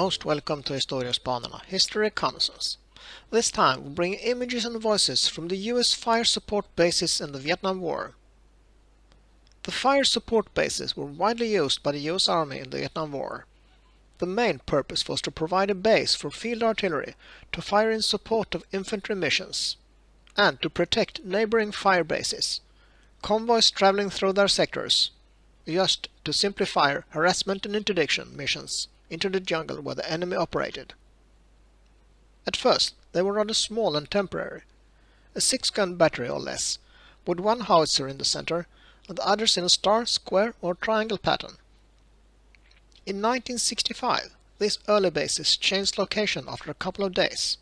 Most welcome to Historiespanerna, History Reconnaissance. This time we bring images and voices from the US fire support bases in the Vietnam War. The fire support bases were widely used by the US Army in the Vietnam War. The main purpose was to provide a base for field artillery to fire in support of infantry missions, and to protect neighbouring fire bases, convoys travelling through their sectors, just to simply fire harassment and interdiction missions into the jungle where the enemy operated. At first they were rather small and temporary, a 6-gun battery or less, with one howitzer in the center and the others in a star, square or triangle pattern. In 1965 these early bases changed location after a couple of days.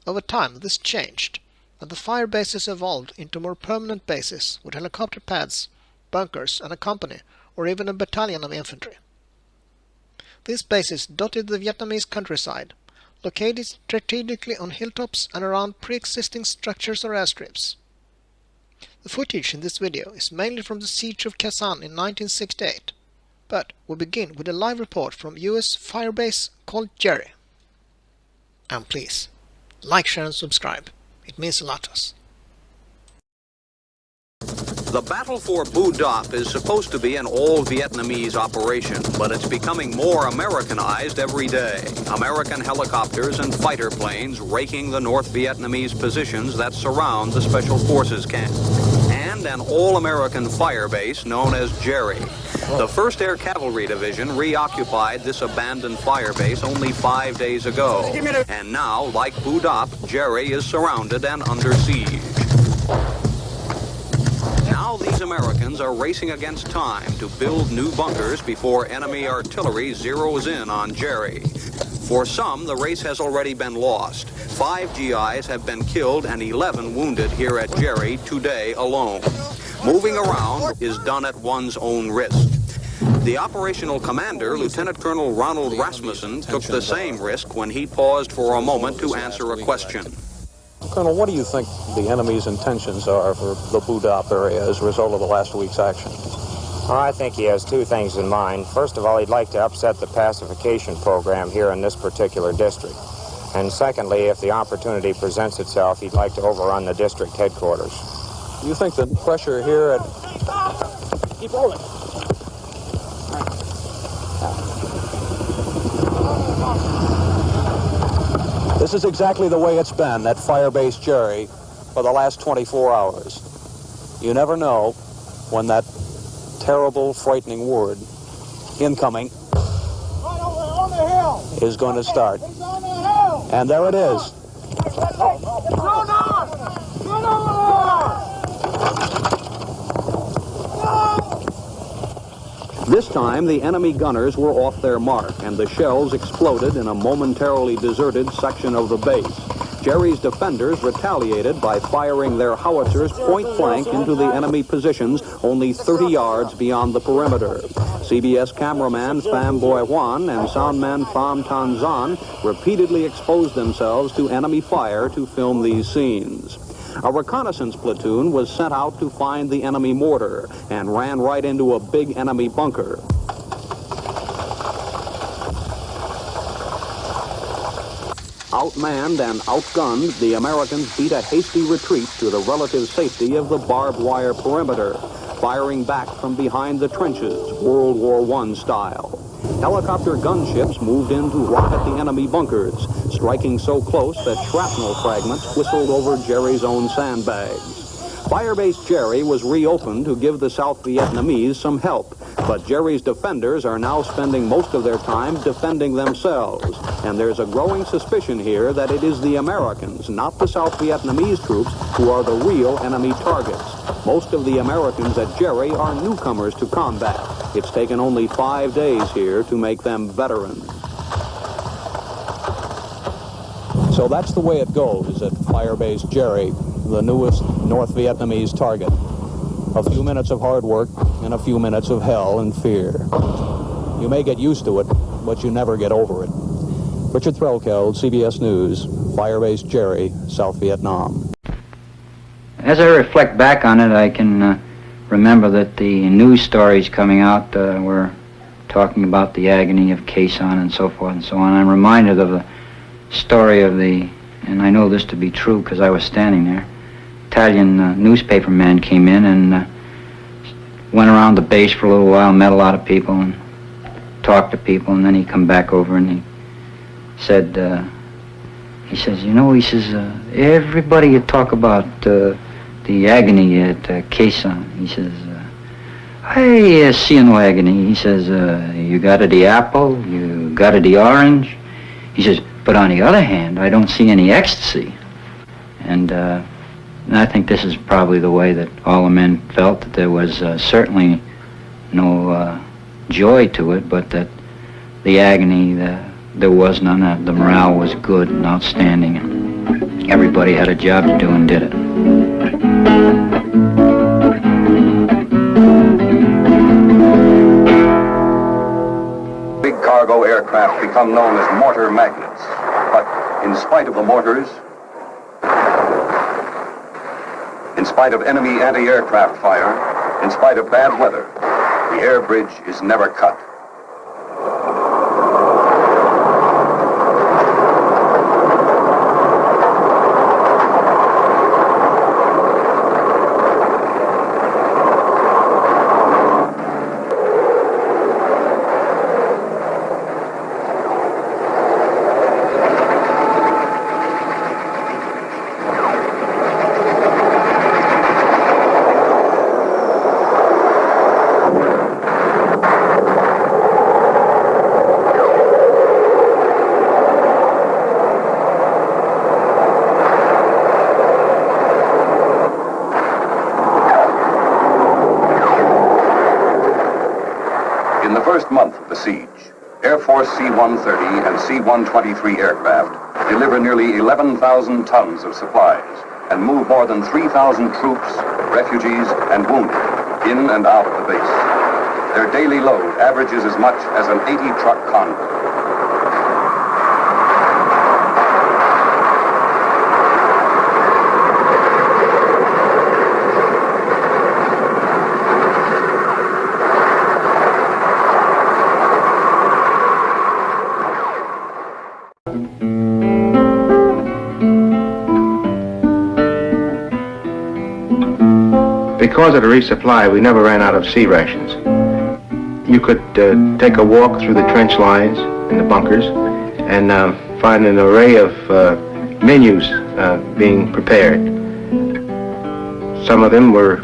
Over time this changed, and the fire bases evolved into more permanent bases with helicopter pads, bunkers and a company or even a battalion of infantry. These bases dotted the Vietnamese countryside, located strategically on hilltops and around pre-existing structures or airstrips. The footage in this video is mainly from the siege of Khe Sanh in 1968, but we begin with a live report from US firebase called Jerri. And please, like, share and subscribe. It means a lot to us. The battle for Bù Đắp is supposed to be an all-Vietnamese operation, but it's becoming more Americanized every day. American helicopters and fighter planes raking the North Vietnamese positions that surround the Special Forces camp. And an all-American fire base known as Jerri. The 1st Air Cavalry Division reoccupied this abandoned fire base only 5 days ago. And now, like Bù Đắp, Jerri is surrounded and under siege. Now these Americans are racing against time to build new bunkers before enemy artillery zeroes in on Jerri. For some, the race has already been lost. 5 GIs have been killed and 11 wounded here at Jerri today alone. Moving around is done at one's own risk. The operational commander, Lieutenant Colonel Ronald Rasmussen, took the same risk when he paused for a moment to answer a question. Colonel, what do you think the enemy's intentions are for the Bù Đắp area as a result of the last week's action? Well, I think he has 2 things in mind. First of all, he'd like to upset the pacification program here in this particular district. And secondly, if the opportunity presents itself, he'd like to overrun the district headquarters. Do you think the pressure here at... Keep rolling. This is exactly the way it's been at Firebase Jerri for the last 24 hours. You never know when that terrible, frightening word, incoming, is going to start. And there it is. This time, the enemy gunners were off their mark, and the shells exploded in a momentarily deserted section of the base. Jerri's defenders retaliated by firing their howitzers point-blank into the enemy positions only 30 yards beyond the perimeter. CBS cameraman Pham Boi Hoan and soundman Pham Tan Zan repeatedly exposed themselves to enemy fire to film these scenes. A reconnaissance platoon was sent out to find the enemy mortar and ran right into a big enemy bunker. Outmanned and outgunned, the Americans beat a hasty retreat to the relative safety of the barbed wire perimeter, firing back from behind the trenches, World War I style. Helicopter gunships moved in to rocket the enemy bunkers, striking so close that shrapnel fragments whistled over Jerri's own sandbags. Firebase Jerri was reopened to give the South Vietnamese some help, but Jerri's defenders are now spending most of their time defending themselves, and there's a growing suspicion here that it is the Americans, not the South Vietnamese troops, who are the real enemy targets. Most of the Americans at Jerri are newcomers to combat. It's taken only 5 days here to make them veterans. So that's the way it goes at Firebase Jerri, the newest North Vietnamese target. A few minutes of hard work and a few minutes of hell and fear. You may get used to it, but you never get over it. Richard Threlkeld, CBS News, Firebase Jerri, South Vietnam. As I reflect back on it, I can remember that the news stories coming out were talking about the agony of Khe Sanh and so forth and so on. I'm reminded of the story of the, and I know this to be true because I was standing there, Italian newspaper man came in and went around the base for a little while, met a lot of people and talked to people, and then he come back over and he said, you know, he says, everybody you talk about the agony at Khe Sanh. He says, I see no agony. He says, you got the apple, you got the orange. He says, but on the other hand, I don't see any ecstasy. And I think this is probably the way that all the men felt, that there was certainly no joy to it, but that the agony, there was none. The morale was good and outstanding, and everybody had a job to do and did it. Big cargo aircraft become known as mortar magnets, but in spite of the mortars, in spite of enemy anti-aircraft fire, in spite of bad weather, the air bridge is never cut. In the first month of the siege, Air Force C-130 and C-123 aircraft deliver nearly 11,000 tons of supplies and move more than 3,000 troops, refugees, and wounded in and out of the base. Their daily load averages as much as an 80-truck convoy. Because of the resupply, we never ran out of sea rations. You could take a walk through the trench lines and the bunkers and find an array of menus being prepared. Some of them were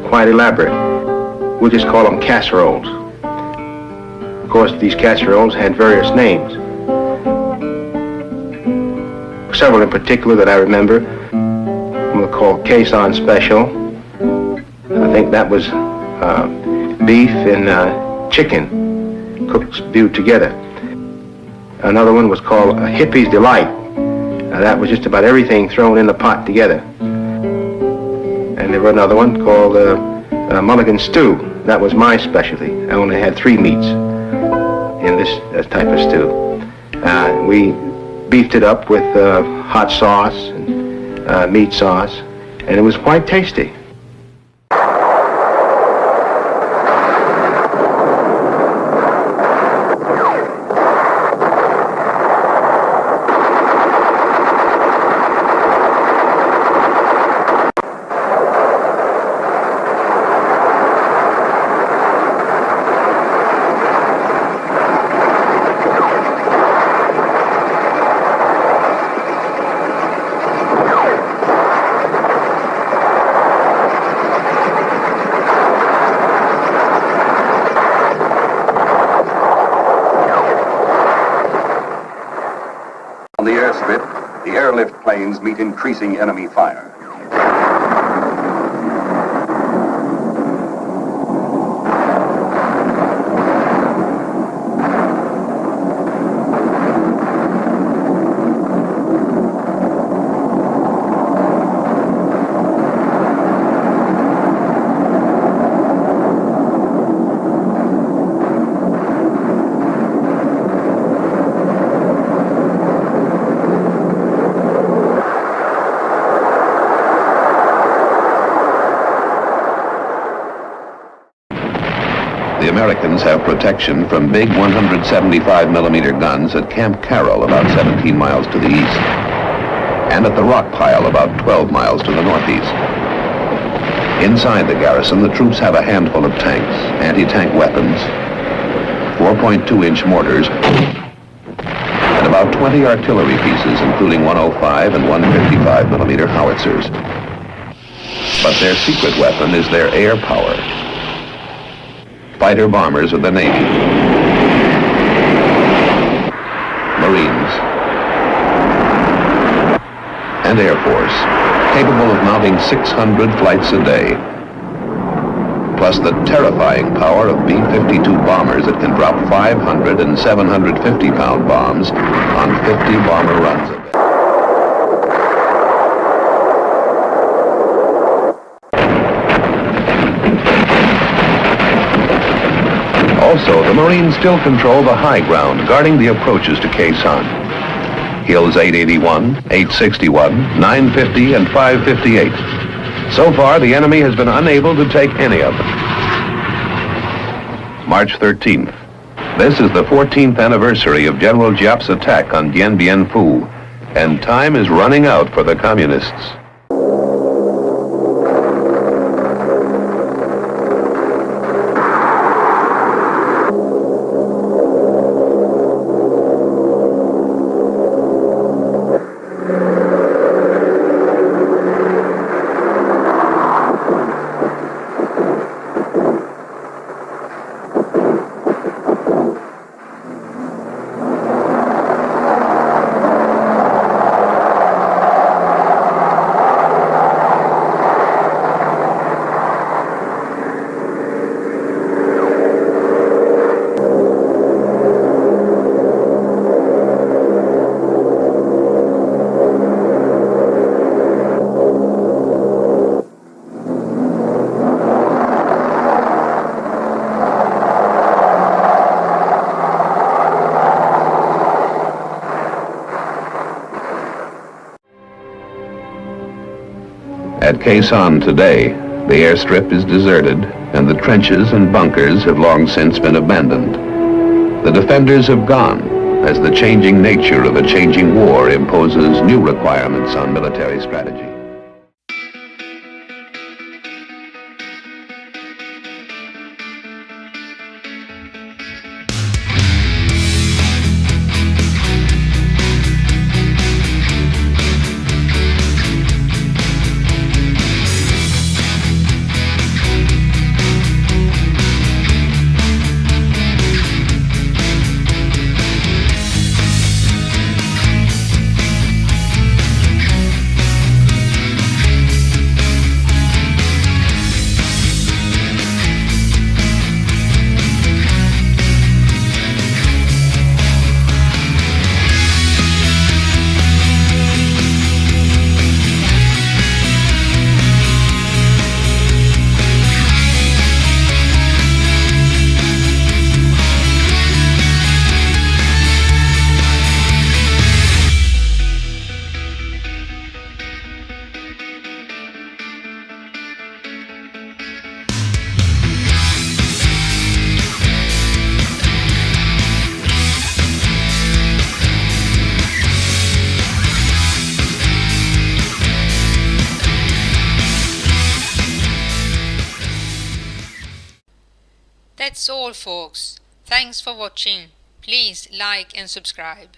quite elaborate. We'll just call them casseroles. Of course, these casseroles had various names. Several in particular that I remember, we'll call Khe Sanh Special. I think that was beef and chicken cooked, stewed together. Another one was called a Hippie's Delight. That was just about everything thrown in the pot together. And there was another one called Mulligan Stew. That was my specialty. I only had 3 meats in this type of stew. We beefed it up with hot sauce and meat sauce, and it was quite tasty. On the airstrip, the airlift planes meet increasing enemy fire. The Americans have protection from big 175mm guns at Camp Carroll, about 17 miles to the east, and at the Rock Pile, about 12 miles to the northeast. Inside the garrison, the troops have a handful of tanks, anti-tank weapons, 4.2-inch mortars, and about 20 artillery pieces, including 105 and 155mm howitzers. But their secret weapon is their air power. Fighter bombers of the Navy, Marines, and Air Force, capable of mounting 600 flights a day, plus the terrifying power of B-52 bombers that can drop 500 and 750-pound bombs on 50 bomber runs a day. Also, the Marines still control the high ground guarding the approaches to Khe Sanh. Hills 881, 861, 950, and 558. So far, the enemy has been unable to take any of them. March 13th. This is the 14th anniversary of General Giap's attack on Dien Bien Phu, and time is running out for the communists. At Khe Sanh today, the airstrip is deserted, and the trenches and bunkers have long since been abandoned. The defenders have gone, as the changing nature of a changing war imposes new requirements on military strategy. That's all, folks. Thanks for watching. Please like and subscribe.